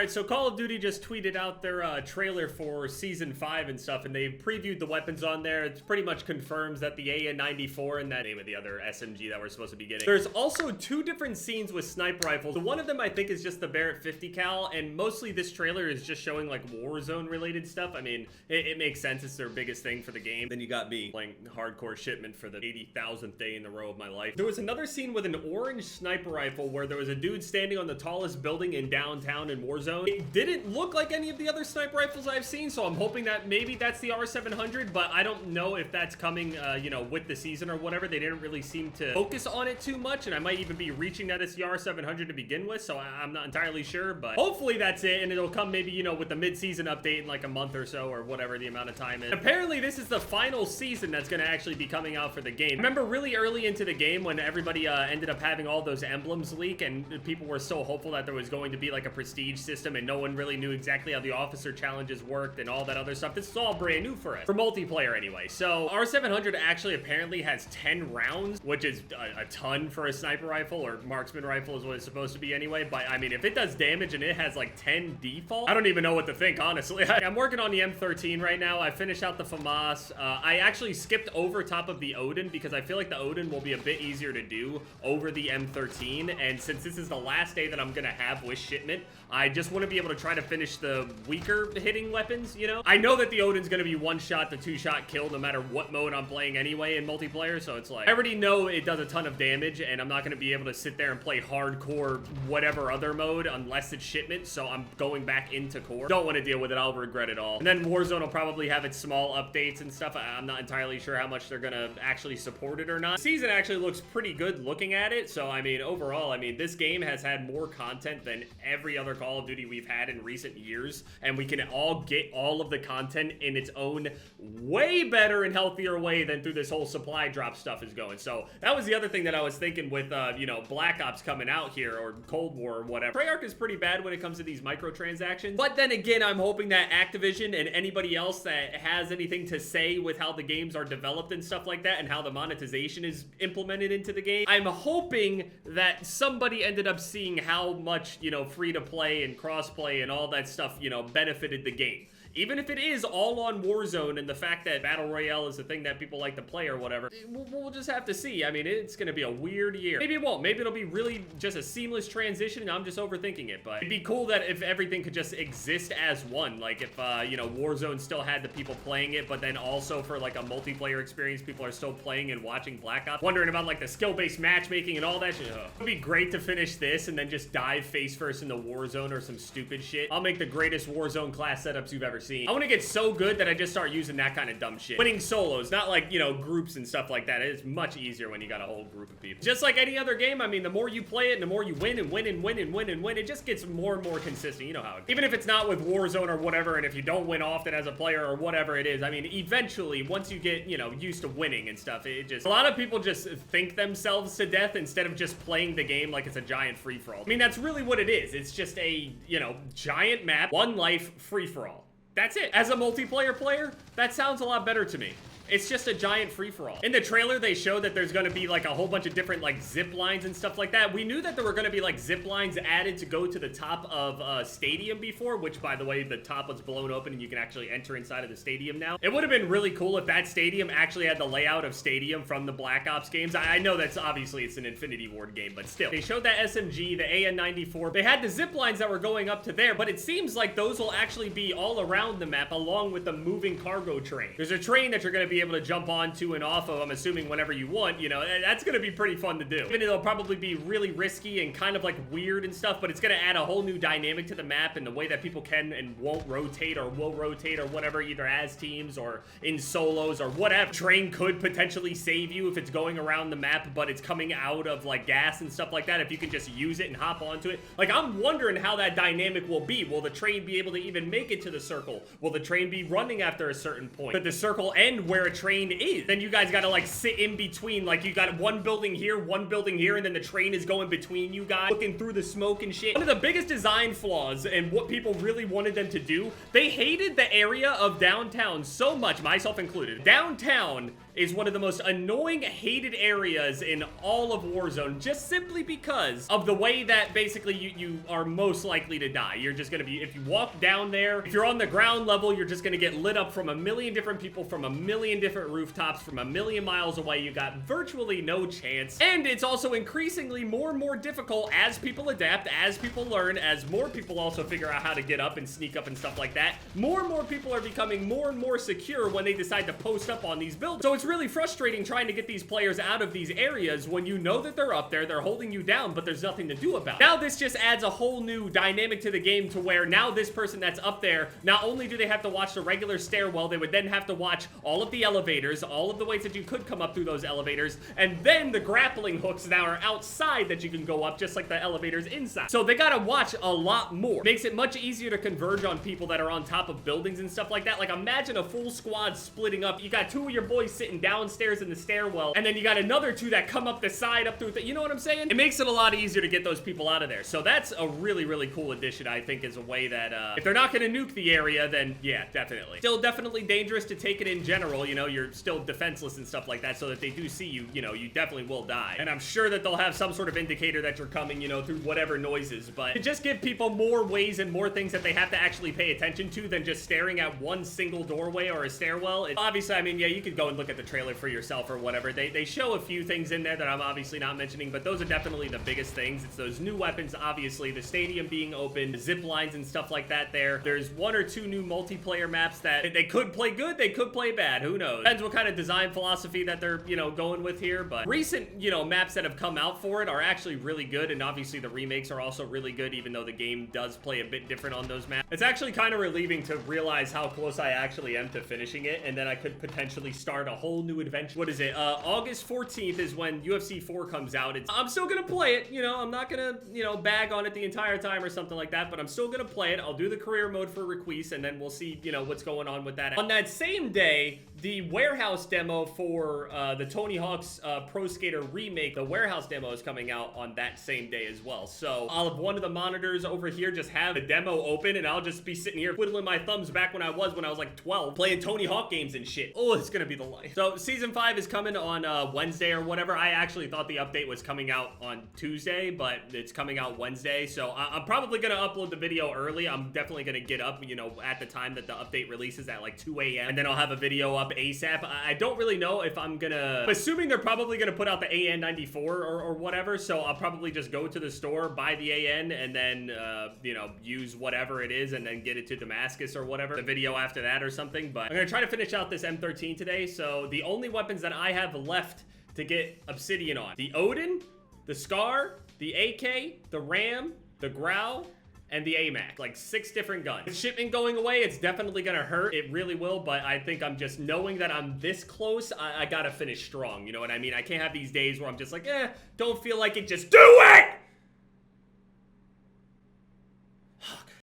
Alright, so Call of Duty just tweeted out their trailer for Season 5 and stuff, and they previewed the weapons on there. It pretty much confirms that the AN-94 and that name of the other SMG that we're supposed to be getting. There's also two different scenes with sniper rifles. One of them I think is just the Barrett 50 cal, and mostly this trailer is just showing like Warzone related stuff. I mean, it makes sense. It's their biggest thing for the game. Then you got me playing hardcore Shipment for the 80,000th day in a row of my life. There was another scene with an orange sniper rifle where there was a dude standing on the tallest building in downtown in Warzone. It didn't look like any of the other sniper rifles I've seen, so I'm hoping that maybe that's the R700, but I don't know if that's coming, you know, with the season or whatever. They didn't really seem to focus on it too much, and I might even be reaching that as the R700 to begin with, so I'm not entirely sure, but hopefully that's it, and it'll come maybe, you know, with the mid-season update in like a month or so, or whatever the amount of time is. Apparently, this is the final season that's going to actually be coming out for the game. I remember really early into the game when everybody ended up having all those emblems leak, and people were so hopeful that there was going to be like a prestige system, and no one really knew exactly how the officer challenges worked and all that other stuff. This is all brand new for us, for multiplayer anyway. So R700 actually apparently has 10 rounds, which is a ton for a sniper rifle, or marksman rifle is what it's supposed to be anyway. But I mean, if it does damage and it has like 10 default, I don't even know what to think, honestly. I'm working on the M13 right now. I finished out the FAMAS. I actually skipped over top of the Odin because I feel like the Odin will be a bit easier to do over the M13. And since this is the last day that I'm gonna have with Shipment, I just want to be able to try to finish the weaker hitting weapons, you know? I know that the Odin's gonna be one shot to two shot kill no matter what mode I'm playing anyway in multiplayer, so it's like, I already know it does a ton of damage, and I'm not gonna be able to sit there and play hardcore whatever other mode unless it's Shipment, so I'm going back into core. Don't want to deal with it, I'll regret it all. And then Warzone will probably have its small updates and stuff. I'm not entirely sure how much they're gonna actually support it or not. The season actually looks pretty good looking at it, so I mean, overall, I mean, this game has had more content than every other Call of Duty we've had in recent years, and we can all get all of the content in its own way better and healthier way than through this whole supply drop stuff is going. So that was the other thing that I was thinking with, you know, Black Ops coming out here, or Cold War or whatever. Treyarch is pretty bad when it comes to these microtransactions, but then again, I'm hoping that Activision and anybody else that has anything to say with how the games are developed and stuff like that, and how the monetization is implemented into the game, I'm hoping that somebody ended up seeing how much, you know, free to play and cross-play and all that stuff, you know, benefited the game. Even if it is all on Warzone and the fact that Battle Royale is the thing that people like to play or whatever, we'll just have to see. I mean, it's going to be a weird year. Maybe it won't. Maybe it'll be really just a seamless transition and I'm just overthinking it. But it'd be cool that if everything could just exist as one. Like if, you know, Warzone still had the people playing it, but then also for like a multiplayer experience, people are still playing and watching Black Ops. Wondering about like the skill-based matchmaking and all that shit. Ugh. It'd be great to finish this and then just dive face first into Warzone or some stupid shit. I'll make the greatest Warzone class setups you've ever seen. I want to get so good that I just start using that kind of dumb shit. Winning solos, not like, you know, groups and stuff like that. It's much easier when you got a whole group of people. Just like any other game, I mean, the more you play it and the more you win and win and win and win and win, it just gets more and more consistent. You know how it is. Even if it's not with Warzone or whatever, and if you don't win often as a player or whatever it is, I mean, eventually, once you get, you know, used to winning and stuff, it just, a lot of people just think themselves to death instead of just playing the game like it's a giant free-for-all. I mean, that's really what it is. It's just a, you know, giant map, one life, free-for-all. That's it. As a multiplayer player, that sounds a lot better to me. It's just a giant free-for-all. In the trailer, they showed that there's gonna be like a whole bunch of different like zip lines and stuff like that. We knew that there were gonna be like zip lines added to go to the top of stadium before, which by the way, the top was blown open and you can actually enter inside of the stadium now. It would have been really cool if that stadium actually had the layout of stadium from the Black Ops games. I know that's obviously it's an Infinity Ward game, but still. They showed that SMG, the AN-94. They had the zip lines that were going up to there, but it seems like those will actually be all around the map along with the moving cargo train. There's a train that you're gonna be able to jump onto and off of, I'm assuming whenever you want, you know, that's gonna be pretty fun to do. Even it'll probably be really risky and kind of like weird and stuff, but it's gonna add a whole new dynamic to the map and the way that people can and won't rotate or will rotate or whatever, either as teams or in solos or whatever. Train could potentially save you if it's going around the map, but it's coming out of like gas and stuff like that, if you can just use it and hop onto it. Like, I'm wondering how that dynamic will be. Will the train be able to even make it to the circle? Will the train be running after a certain point? Could the circle end where a train is? Then you guys gotta like sit in between, like you got one building here, and then the train is going between you guys, looking through the smoke and shit. One of the biggest design flaws and what people really wanted them to do, they hated the area of downtown so much, myself included. Downtown is one of the most annoying, hated areas in all of Warzone, just simply because of the way that basically you are most likely to die. You're just gonna be, if you walk down there, if you're on the ground level, you're just gonna get lit up from a million different people, from a million different rooftops, from a million miles away. You got virtually no chance. And it's also increasingly more and more difficult as people adapt, as people learn, as more people also figure out how to get up and sneak up and stuff like that. More and more people are becoming more and more secure when they decide to post up on these buildings. So it's really frustrating trying to get these players out of these areas when you know that they're up there, they're holding you down, but there's nothing to do about it. Now this just adds a whole new dynamic to the game, to where now this person that's up there, not only do they have to watch the regular stairwell, they would then have to watch all of the elevators, all of the ways that you could come up through those elevators, and then the grappling hooks that are outside that you can go up, just like the elevators inside. So they gotta watch a lot more. Makes it much easier to converge on people that are on top of buildings and stuff like that. Like, imagine a full squad splitting up. You got 2 of your boys sitting downstairs in the stairwell, and then you got another 2 that come up the side up through you know what I'm saying? It makes it a lot easier to get those people out of there. So that's a really, really cool addition, I think, is a way that if they're not gonna nuke the area, then yeah, definitely. Still definitely dangerous to take it in general, you know, you're still defenseless and stuff like that, so that they do see you, you know, you definitely will die. And I'm sure that they'll have some sort of indicator that you're coming, you know, through whatever noises, but to just give people more ways and more things that they have to actually pay attention to than just staring at one single doorway or a stairwell. Obviously, I mean, yeah, you could go and look at the trailer for yourself or whatever. They show a few things in there that I'm obviously not mentioning, but those are definitely the biggest things. It's those new weapons, obviously, the stadium being open, zip lines and stuff like that there. There's 1 or 2 new multiplayer maps that they could play good, they could play bad, who knows? Depends what kind of design philosophy that they're, you know, going with here, but recent, you know, maps that have come out for it are actually really good, and obviously the remakes are also really good, even though the game does play a bit different on those maps. It's actually kind of relieving to realize how close I actually am to finishing it, and then I could potentially start a whole new adventure. What is it? August 14th is when UFC 4 comes out. I'm still gonna play it, you know, I'm not gonna, you know, bag on it the entire time or something like that, but I'm still gonna play it. I'll do the career mode for Requise, and then we'll see, you know, what's going on with that. On that same day, the warehouse demo for the Tony Hawk's Pro Skater remake, the warehouse demo is coming out on that same day as well. So I'll have one of the monitors over here just have the demo open, and I'll just be sitting here twiddling my thumbs back when I was like 12, playing Tony Hawk games and shit. Oh, it's gonna be the life. So season 5 is coming on Wednesday or whatever. I actually thought the update was coming out on Tuesday, but it's coming out Wednesday. So I'm probably gonna upload the video early. I'm definitely gonna get up, you know, at the time that the update releases at like 2 a.m. and then I'll have a video up ASAP. I don't really know if I'm assuming they're probably gonna put out the AN94 or whatever, so I'll probably just go to the store, buy the AN, and then you know, use whatever it is and then get it to Damascus or whatever, the video after that or something. But I'm gonna try to finish out this M13 today. So the only weapons that I have left to get Obsidian on: the Odin, the Scar, the AK, the Ram, the Growl, and the AMAC. Like 6 different guns. With Shipment going away, it's definitely gonna hurt. It really will, but I think I'm just knowing that I'm this close, I gotta finish strong. You know what I mean? I can't have these days where I'm just like, don't feel like it, just do it!